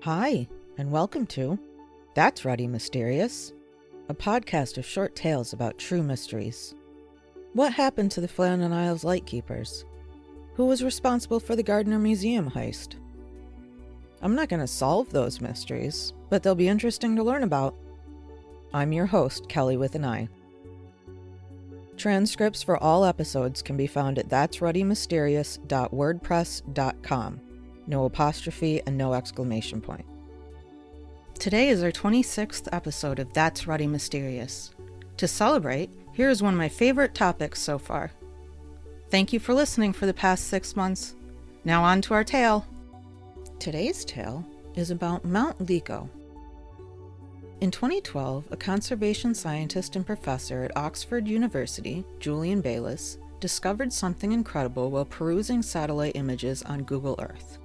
Hi, and welcome to That's Ruddy Mysterious, a podcast of short tales about true mysteries. What happened to the Flannan Isles Lightkeepers? Who was responsible for the Gardner Museum heist? I'm not going to solve those mysteries, but they'll be interesting to learn about. I'm your host, Kelly with an I. Transcripts for all episodes can be found at that'sruddymysterious.wordpress.com. No apostrophe and no exclamation point. Today is our 26th episode of That's Ruddy Mysterious. To celebrate, here is one of my favorite topics so far. Thank you for listening for the past 6 months. Now on to our tale. Today's tale is about Mount Lico. In 2012, a conservation scientist and professor at Oxford University, Julian Bayliss, discovered something incredible while perusing satellite images on Google Earth.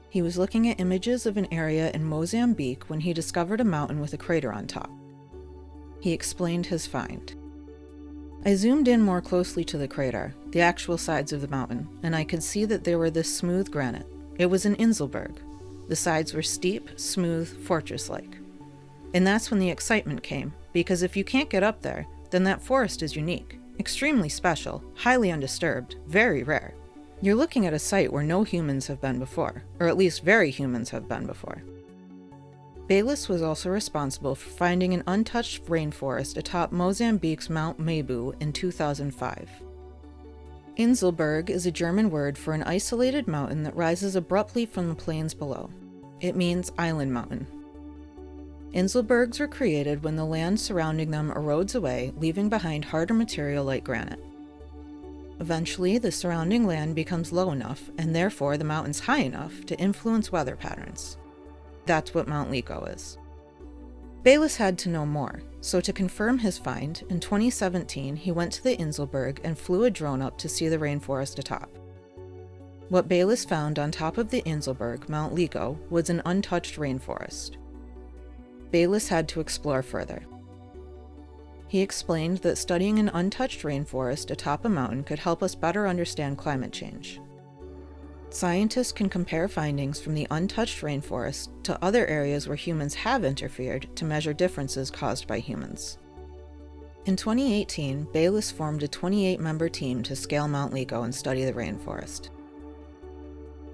He was looking at images of an area in Mozambique when he discovered a mountain with a crater on top. He explained his find. I zoomed in more closely to the crater, the actual sides of the mountain, and I could see that they were this smooth granite. It was an Inselberg. The sides were steep, smooth, fortress-like. And that's when the excitement came, because if you can't get up there, then that forest is unique, extremely special, highly undisturbed, very rare. You're looking at a site where no humans have been before, or at least very humans have been before. Bayliss was also responsible for finding an untouched rainforest atop Mozambique's Mount Lico in 2005. Inselberg is a German word for an isolated mountain that rises abruptly from the plains below. It means island mountain. Inselbergs were created when the land surrounding them erodes away, leaving behind harder material like granite. Eventually, the surrounding land becomes low enough, and therefore the mountains high enough, to influence weather patterns. That's what Mount Lico is. Bayliss had to know more, so to confirm his find, in 2017 he went to the Inselberg and flew a drone up to see the rainforest atop. What Bayliss found on top of the Inselberg, Mount Lico, was an untouched rainforest. Bayliss had to explore further. He explained that studying an untouched rainforest atop a mountain could help us better understand climate change. Scientists can compare findings from the untouched rainforest to other areas where humans have interfered to measure differences caused by humans. In 2018, Bayliss formed a 28-member team to scale Mount Lico and study the rainforest.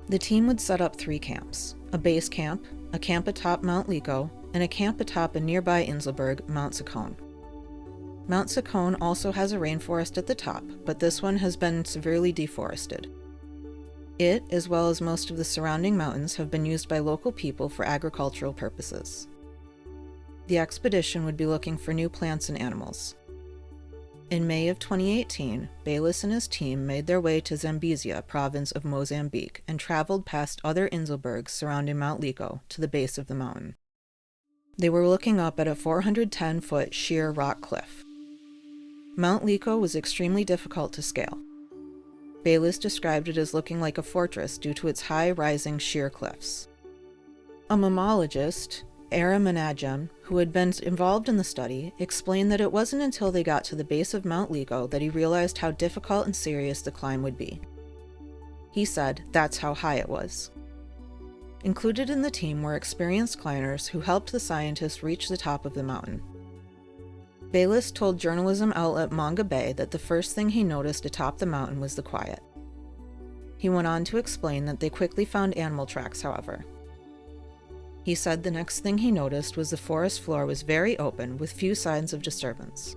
The team would set up 3 camps: a base camp, a camp atop Mount Lico, and a camp atop a nearby Inselberg, Mount Lico. Mount Lico also has a rainforest at the top, but this one has been severely deforested. It, as well as most of the surrounding mountains, have been used by local people for agricultural purposes. The expedition would be looking for new plants and animals. In May of 2018, Bayliss and his team made their way to Zambezia, province of Mozambique, and traveled past other Inselbergs surrounding Mount Lico to the base of the mountain. They were looking up at a 410-foot sheer rock cliff. Mount Lico was extremely difficult to scale. Bayliss described it as looking like a fortress due to its high, rising, sheer cliffs. A mammologist, Ara Manajem, who had been involved in the study, explained that it wasn't until they got to the base of Mount Lico that he realized how difficult and serious the climb would be. He said that's how high it was. Included in the team were experienced climbers who helped the scientists reach the top of the mountain. Bayliss told journalism outlet Manga Bay that the first thing he noticed atop the mountain was the quiet. He went on to explain that they quickly found animal tracks, however. He said the next thing he noticed was the forest floor was very open with few signs of disturbance.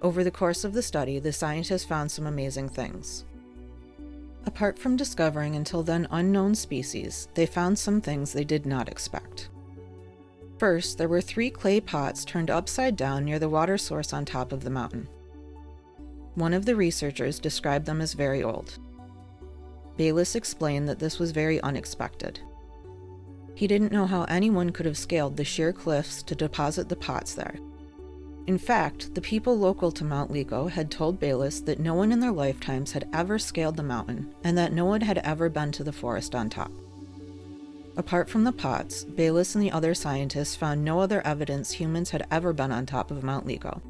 Over the course of the study, the scientists found some amazing things. Apart from discovering until then unknown species, they found some things they did not expect. First, there were 3 clay pots turned upside down near the water source on top of the mountain. One of the researchers described them as very old. Bayliss explained that this was very unexpected. He didn't know how anyone could have scaled the sheer cliffs to deposit the pots there. In fact, the people local to Mount Lico had told Bayliss that no one in their lifetimes had ever scaled the mountain, and that no one had ever been to the forest on top. Apart from the pots, Bayliss and the other scientists found no other evidence humans had ever been on top of Mount Lico.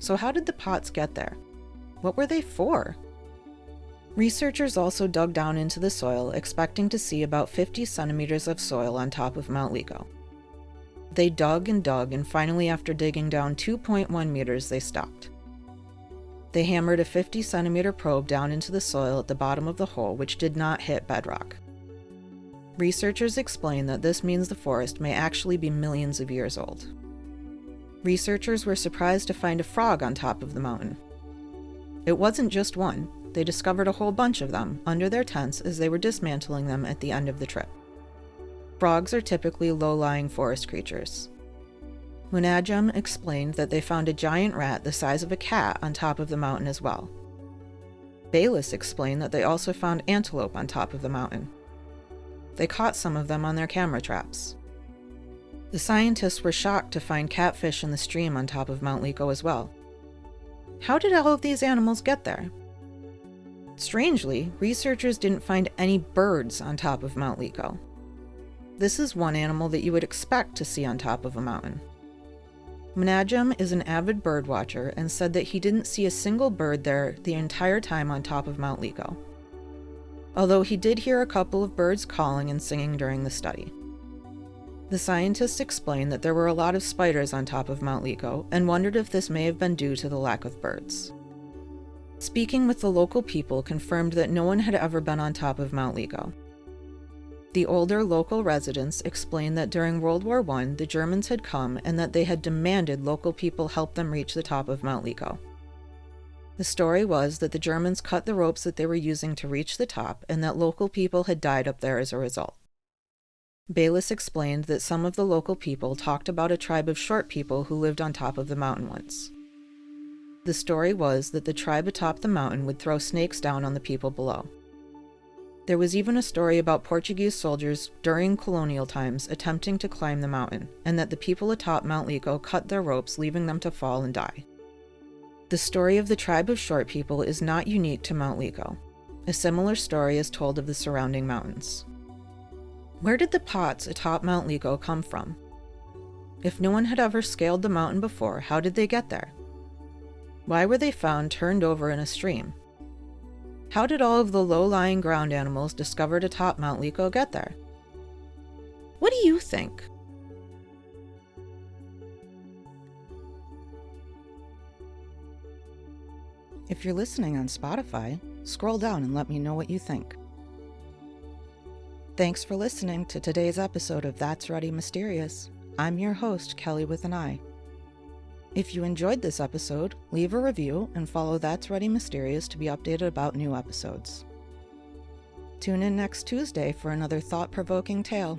So how did the pots get there? What were they for? Researchers also dug down into the soil, expecting to see about 50 centimeters of soil on top of Mount Lico. They dug, and finally, after digging down 2.1 meters, they stopped. They hammered a 50-centimeter probe down into the soil at the bottom of the hole, which did not hit bedrock. Researchers explain that this means the forest may actually be millions of years old. Researchers were surprised to find a frog on top of the mountain. It wasn't just one. They discovered a whole bunch of them under their tents as they were dismantling them at the end of the trip. Frogs are typically low-lying forest creatures. Munajam explained that they found a giant rat the size of a cat on top of the mountain as well. Bayless explained that they also found antelope on top of the mountain. They caught some of them on their camera traps. The scientists were shocked to find catfish in the stream on top of Mount Lico as well. How did all of these animals get there? Strangely, researchers didn't find any birds on top of Mount Lico. This is one animal that you would expect to see on top of a mountain. Munajam is an avid bird watcher and said that he didn't see a single bird there the entire time on top of Mount Lico, although he did hear a couple of birds calling and singing during the study. The scientists explained that there were a lot of spiders on top of Mount Lico and wondered if this may have been due to the lack of birds. Speaking with the local people confirmed that no one had ever been on top of Mount Lico. The older local residents explained that during World War I, the Germans had come and that they had demanded local people help them reach the top of Mount Lico. The story was that the Germans cut the ropes that they were using to reach the top and that local people had died up there as a result. Bayless explained that some of the local people talked about a tribe of short people who lived on top of the mountain once. The story was that the tribe atop the mountain would throw snakes down on the people below. There was even a story about Portuguese soldiers during colonial times attempting to climb the mountain, and that the people atop Mount Lico cut their ropes, leaving them to fall and die. The story of the tribe of short people is not unique to Mount Lico. A similar story is told of the surrounding mountains. Where did the pots atop Mount Lico come from? If no one had ever scaled the mountain before, how did they get there? Why were they found turned over in a stream? How did all of the low-lying ground animals discovered atop Mount Lico get there? What do you think? If you're listening on Spotify, scroll down and let me know what you think. Thanks for listening to today's episode of That's Ready Mysterious. I'm your host, Kelly with an I. If you enjoyed this episode, leave a review and follow That's Ready Mysterious to be updated about new episodes. Tune in next Tuesday for another thought-provoking tale.